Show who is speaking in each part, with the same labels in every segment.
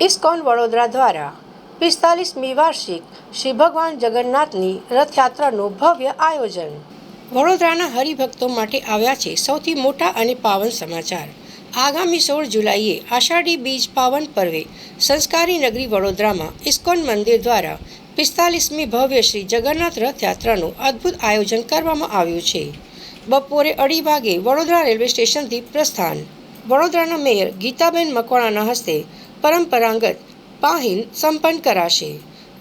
Speaker 1: ISKCON Vadodara દ્વારા 45મી વાર્ષિક શ્રી ભગવાન જગન્નાથની રથયાત્રાનું ભવ્ય આયોજન. વડોદરાના હરિભક્તો માટે આવ્યા છે સૌથી મોટા અને પાવન સમાચાર. આગામી 16 જુલાઈએ આષાઢી બીજ પાવન પર્વે સંસ્કારી નગરી વડોદરામાં ઇસ્કોન મંદિર દ્વારા 45મી ભવ્ય શ્રી જગન્નાથ રથયાત્રાનું અદ્ભુત આયોજન કરવામાં આવ્યું છે. બપોરે 2:30 વાગે વડોદરા રેલવે સ્ટેશનથી પ્રસ્થાન. વડોદરાના મેયર ગીતાબેન મકવાણાના હસ્તે પરંપરાગત પાહીન સંપન્ન કરાશે.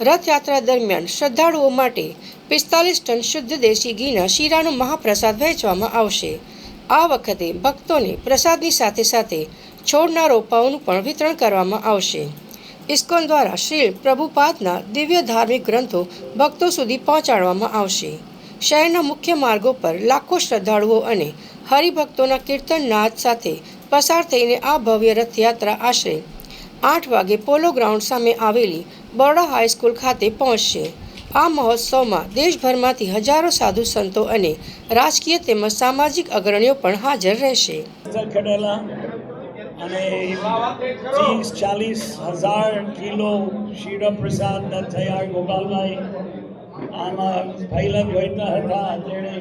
Speaker 1: રથયાત્રા દરમિયાન શ્રદ્ધાળુઓ માટે 45 ટન શુદ્ધ દેશી ઘીના શીરાનો મહાપ્રસાદ વહેંચવામાં આવશે. આ વખતે ભક્તોને પ્રસાદની સાથે સાથે છોડના રોપાઓનું પણ વિતરણ કરવામાં આવશે. ઇસ્કોન દ્વારા શ્રી પ્રભુપાદના દિવ્ય ધાર્મિક ગ્રંથો ભક્તો સુધી પહોંચાડવામાં આવશે. શહેરના મુખ્ય માર્ગો પર લાખો શ્રદ્ધાળુઓ અને હરિભક્તોના કીર્તન નાદ સાથે પસાર થઈને આ ભવ્ય રથયાત્રા આશરે 8 વાગે પોલો ગ્રાઉન્ડ સામે આવેલી બરોડા હાઈસ્કૂલ ખાતે પહોંચશે. આ મહોત્સવમાં દેશભરમાંથી હજારો સાધુ સંતો અને રાજકીય તેમજ સામાજિક અગ્રણીઓ પણ હાજર રહેશે.
Speaker 2: અને 30-40 હજાર કિલો શીરો પ્રસાદ તૈયાર ગોપાલભાઈ આમાં પહેલા જોઈતા હતા. તેણે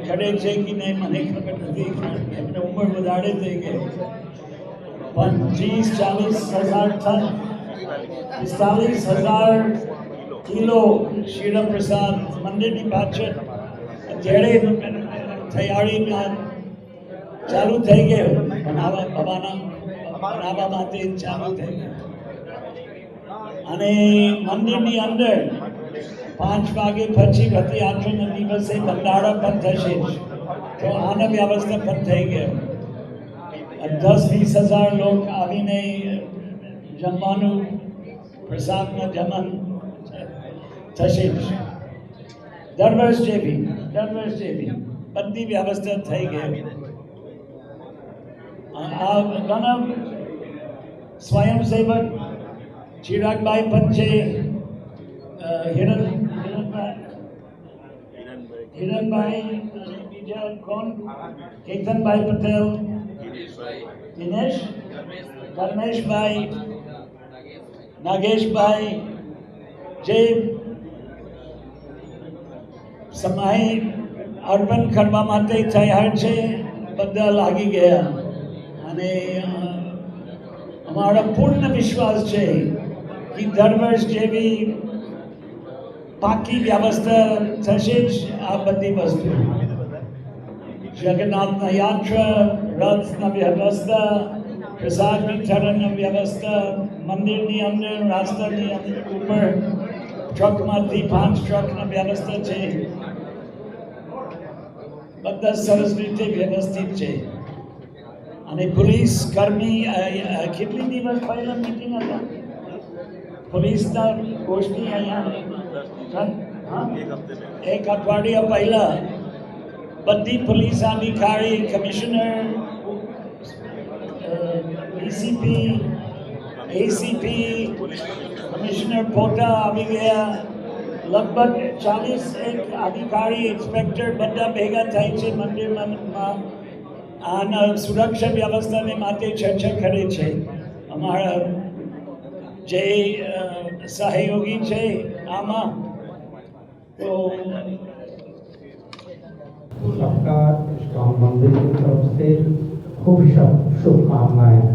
Speaker 2: ખડે છે કે નહીં મને ખબર નથી, એમને ઉંમર વધારે થઈ ગઈ, પણ 30-40 હજાર ટન 45,000 કિલો શીરો પ્રસાદ મંદિરની પાછળ જેણે તૈયારી ચાલુ થઈ ગયો બનાવવા માટે ચાલુ થઈ ગયો. અને મંદિરની અંદર 5 વાગે પછી રથયાત્રાના દિવસે ભંડારા પણ થશે, તો આના વ્યવસ્થા પણ થઈ ગયો. 10-20 હજાર લોકો આવીને જમવાનું પ્રસાદના જમણ થશે. દર વર્ષ જેવી બધી વ્યવસ્થા થઈ ગઈ. આ ઘણા સ્વયંસેવક ચિરાગભાઈ પણ છે, હિરણભાઈ, બીજા કોણ, કેતનભાઈ પટેલ, દિનેશ, ધર્મેશભાઈ, નાગેશભાઈ, જે સમય અર્પણ કરવા માટે તૈયાર છે, બધા લાગી ગયા. અને અમારો પૂર્ણ વિશ્વાસ છે કે દર વર્ષ જેવી પાકી વ્યવસ્થા થશે જ. આ બધી વસ્તુ જગન્નાથના યાત્રા, રથના વ્યવસ્થા, પ્રસાદ વિતરણની વ્યવસ્થા, મંદિરની અંદર, રાસ્તાની ઉપર ટ્રકમાંથી 5 ટ્રકની વ્યવસ્થા છે. બધા સરસ રીતે વ્યવસ્થિત છે. અને પોલીસ કર્મી કેટલી દિવસ પહેલા મીટિંગ હતા, પોલીસના ગોષ્ઠી અહીંયા 1 અઠવાડિયા પહેલા બધી પોલીસ અધિકારી, કમિશનર, ડીસીપી, એસીપી, કમિશનર પોતા આવી ગયા. લગભગ 40 અધિકારી, ઇન્સ્પેક્ટર બધા ભેગા થાય છે મંદિરમાં. આના સુરક્ષા વ્યવસ્થાને માટે ચર્ચા કરે છે. અમારા જે સહયોગી છે આમાં, તો
Speaker 3: सबका इस्कॉन मंदिर की तरफ से खूब शुभकामनाएं.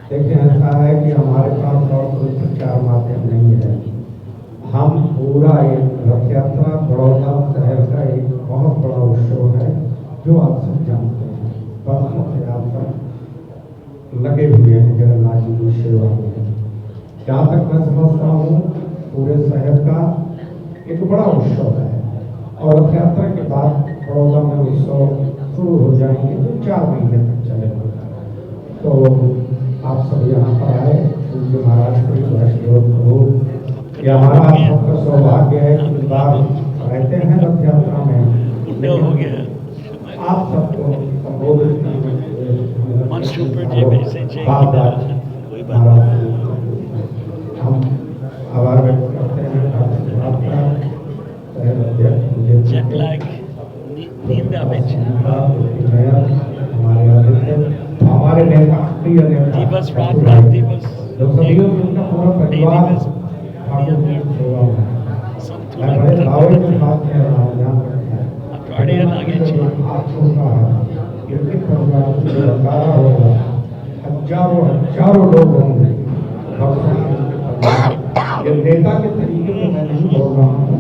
Speaker 3: देखिए, ऐसा है कि हमारे पास और कोई प्रचार माध्यम नहीं है. हम पूरा एक रथ यात्रा बड़ौदा शहर का एक बहुत बड़ा उत्सव है जो आप सब जानते हैं. परसों से आप सब लगे हुए हैं जगन्नाथ जी की सेवा में. जहाँ तक मैं समझता हूँ पूरे शहर का एक बड़ा उत्सव है. और रथ यात्रा के बाद बड़ौदा में उत्सव शुरू हो जाएंगे जो 4 महीने तक चलेगा. तो आप सब यहाँ पर आए, पूज्य महाराज को हमारा सबका सौभाग्य है कि बार रहते हैं रथ यात्रा में. आप सबको संबोधित हम आभार व्यक्त करते हैं. हमारे नेता प्रिय नेता
Speaker 2: दिवस रात
Speaker 3: ठाकुर
Speaker 2: रात
Speaker 3: भाई,
Speaker 2: दिवस
Speaker 3: जो सदियों से उनका पूरा परिवार
Speaker 2: दिवस
Speaker 3: ठाकुर जी की सेवा में है। मैं
Speaker 2: संतुलन
Speaker 3: बड़े दावे के साथ कह रहा हूँ, ध्यान रखें।
Speaker 2: अठवाडिया लागे
Speaker 3: जब
Speaker 2: છે
Speaker 3: हाथ छोड़ रहा है, इनके परिवार से जो अंगारा होगा, हजारों लोग होंगे। भक्तों के परिवार। ये नेता के तरीके में मैं नहीं बोल रहा हूँ,